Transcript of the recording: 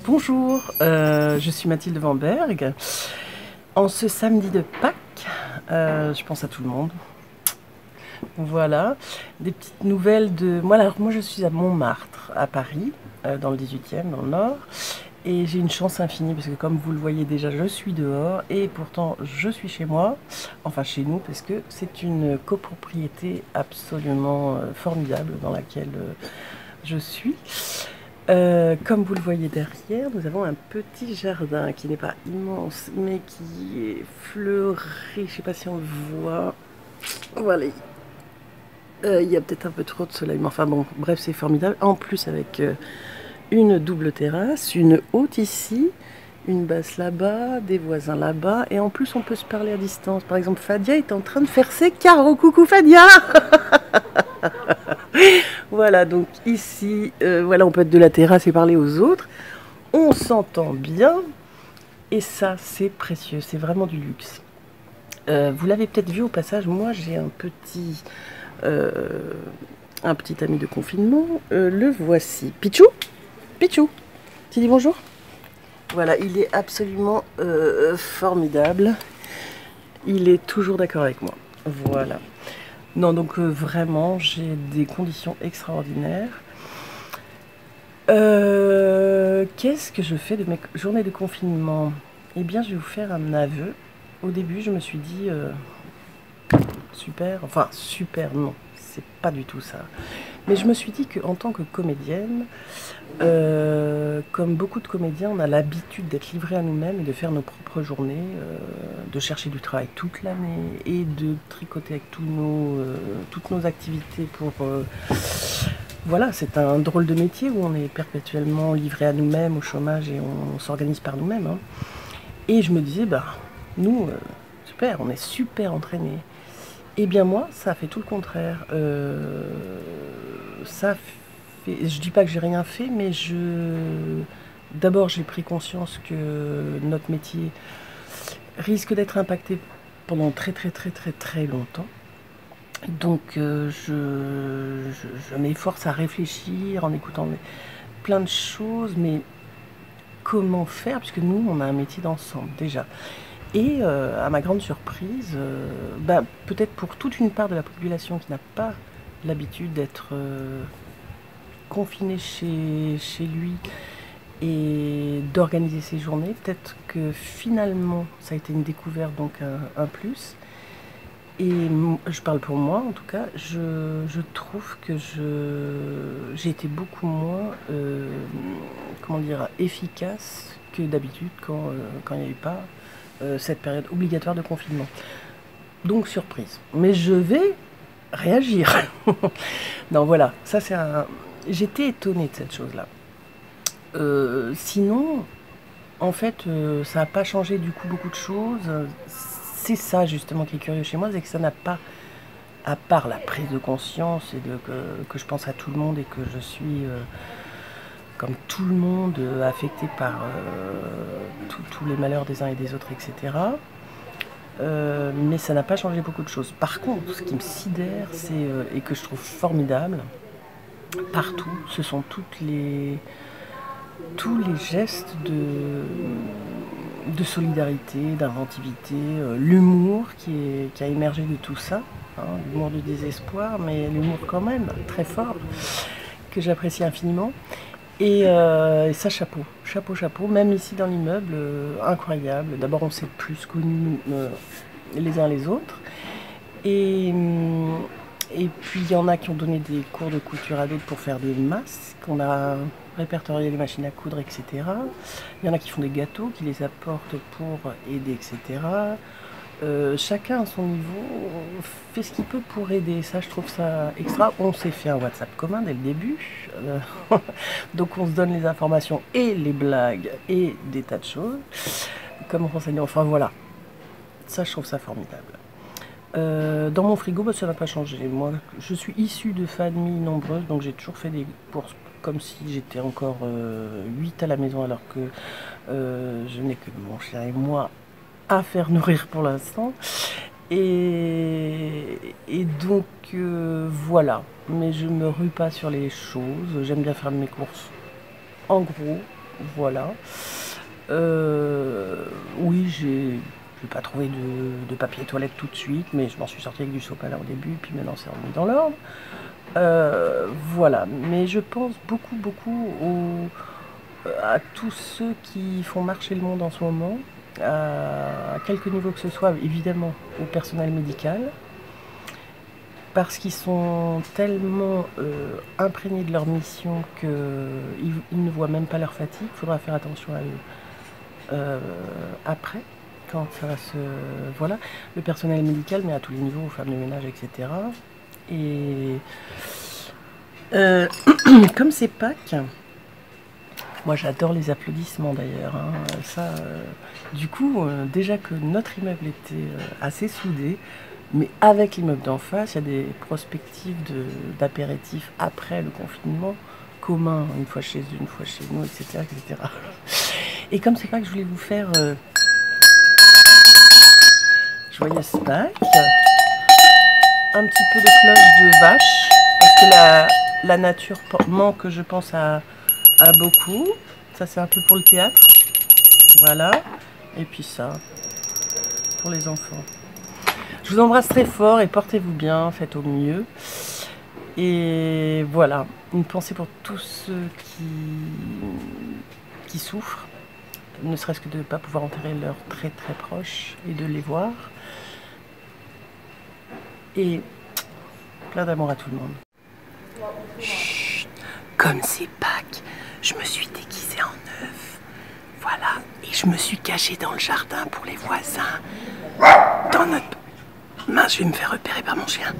Bonjour, je suis Mathilde Vanberg. En ce samedi de Pâques, je pense à tout le monde. Voilà, des petites nouvelles de... Moi je suis à Montmartre, à Paris, dans le 18e, dans le Nord. Et j'ai une chance infinie parce que comme vous le voyez déjà, je suis dehors et pourtant je suis chez moi, enfin chez nous, parce que c'est une copropriété absolument formidable dans laquelle je suis. Comme vous le voyez derrière, nous avons un petit jardin qui n'est pas immense, mais qui est fleuri. Je ne sais pas si on le voit. Voilà. Il y a peut-être un peu trop de soleil, mais enfin bon, bref, c'est formidable. En plus, avec une double terrasse, une haute ici, une basse là-bas, des voisins là-bas, et en plus, on peut se parler à distance. Par exemple, Fadia est en train de faire ses carreaux. Coucou Fadia! Voilà, donc ici, voilà, on peut être de la terrasse et parler aux autres. On s'entend bien. Et ça, c'est précieux. C'est vraiment du luxe. Vous l'avez peut-être vu au passage. Moi, j'ai un petit ami de confinement. Le voici. Pichou? Pichou, tu dis bonjour? Voilà, il est absolument formidable. Il est toujours d'accord avec moi. Voilà. Non, donc vraiment, j'ai des conditions extraordinaires. Qu'est-ce que je fais de mes journées de confinement? Eh bien, je vais vous faire un aveu. Au début, je me suis dit, super, enfin super, non, c'est pas du tout ça. Mais je me suis dit qu'en tant que comédienne, comme beaucoup de comédiens, on a l'habitude d'être livrés à nous-mêmes et de faire nos propres journées, de chercher du travail toute l'année et de tricoter avec toutes nos activités pour... voilà, c'est un drôle de métier où on est perpétuellement livré à nous-mêmes, au chômage, et on s'organise par nous-mêmes, hein. Et je me disais, bah, nous, super, on est super entraînés. Eh bien moi, ça a fait tout le contraire. Je dis pas que j'ai rien fait, mais d'abord j'ai pris conscience que notre métier risque d'être impacté pendant très très très très très longtemps. Donc je m'efforce à réfléchir en écoutant plein de choses, mais comment faire, puisque nous on a un métier d'ensemble déjà. Et à ma grande surprise, peut-être pour toute une part de la population qui n'a pas l'habitude d'être confiné chez lui et d'organiser ses journées, peut-être que finalement ça a été une découverte, donc un plus. Et je parle pour moi en tout cas, je trouve que j'ai été beaucoup moins comment dire, efficace que d'habitude quand il n'y a eu pas cette période obligatoire de confinement. Donc surprise. Mais je vais réagir. Non, voilà, ça c'est un... J'étais étonnée de cette chose-là. Sinon, en fait, ça n'a pas changé du coup beaucoup de choses. C'est ça justement qui est curieux chez moi, c'est que ça n'a pas, à part la prise de conscience et que je pense à tout le monde et que je suis... comme tout le monde, affecté par tous les malheurs des uns et des autres, etc. Mais ça n'a pas changé beaucoup de choses. Par contre, ce qui me sidère, et que je trouve formidable, partout, ce sont tous les gestes de solidarité, d'inventivité, l'humour qui a émergé de tout ça, hein, l'humour du désespoir, mais l'humour quand même, très fort, que j'apprécie infiniment. Et ça, chapeau, chapeau, chapeau, même ici dans l'immeuble, incroyable. D'abord, on s'est plus connus les uns les autres. Et puis, il y en a qui ont donné des cours de couture à d'autres pour faire des masques. On a répertorié les machines à coudre, etc. Il y en a qui font des gâteaux, qui les apportent pour aider, etc. Chacun à son niveau fait ce qu'il peut pour aider. Ça, je trouve ça extra. On s'est fait un WhatsApp commun dès le début. Donc on se donne les informations et les blagues et des tas de choses. Comme renseigner. Enfin voilà. Ça, je trouve ça formidable. Dans mon frigo, ça n'a pas changé. Moi, je suis issue de familles nombreuses, donc j'ai toujours fait des courses comme si j'étais encore 8 à la maison, alors que je n'ai que mon chien et moi à faire nourrir pour l'instant. Et donc voilà. Mais je me rue pas sur les choses. J'aime bien faire mes courses en gros. Voilà. Oui, j'ai pas trouvé de papier toilette tout de suite, mais je m'en suis sortie avec du sopalin au début, puis maintenant c'est remis dans l'ordre. Voilà, mais je pense beaucoup à tous ceux qui font marcher le monde en ce moment, à quelque niveau que ce soit, évidemment au personnel médical, parce qu'ils sont tellement imprégnés de leur mission qu'ils ne voient même pas leur fatigue. Il faudra faire attention à eux après, quand ça va se... Voilà, le personnel médical, mais à tous les niveaux, femmes de ménage, etc. Et comme c'est Pâques, moi j'adore les applaudissements d'ailleurs, hein. Ça, du coup, déjà que notre immeuble était assez soudé, mais avec l'immeuble d'en face, il y a des perspectives d'apéritifs après le confinement, communs, une fois chez eux, une fois chez nous, etc. etc. Et comme c'est pas que je voulais vous faire joyeuse Pâques, un petit peu de cloche de vache, parce que la nature manque, je pense, à beaucoup. Ça c'est un peu pour le théâtre, voilà. Et puis ça, pour les enfants. Je vous embrasse très fort et portez-vous bien, faites au mieux. Et voilà, une pensée pour tous ceux qui souffrent, ne serait-ce que de ne pas pouvoir enterrer leurs très proches et de les voir. Et plein d'amour à tout le monde. Chut, comme c'est Pâques, je me suis déguisée en œuf. Voilà, et je me suis cachée dans le jardin pour les voisins. Dans notre... Mince, je vais me faire repérer par mon chien.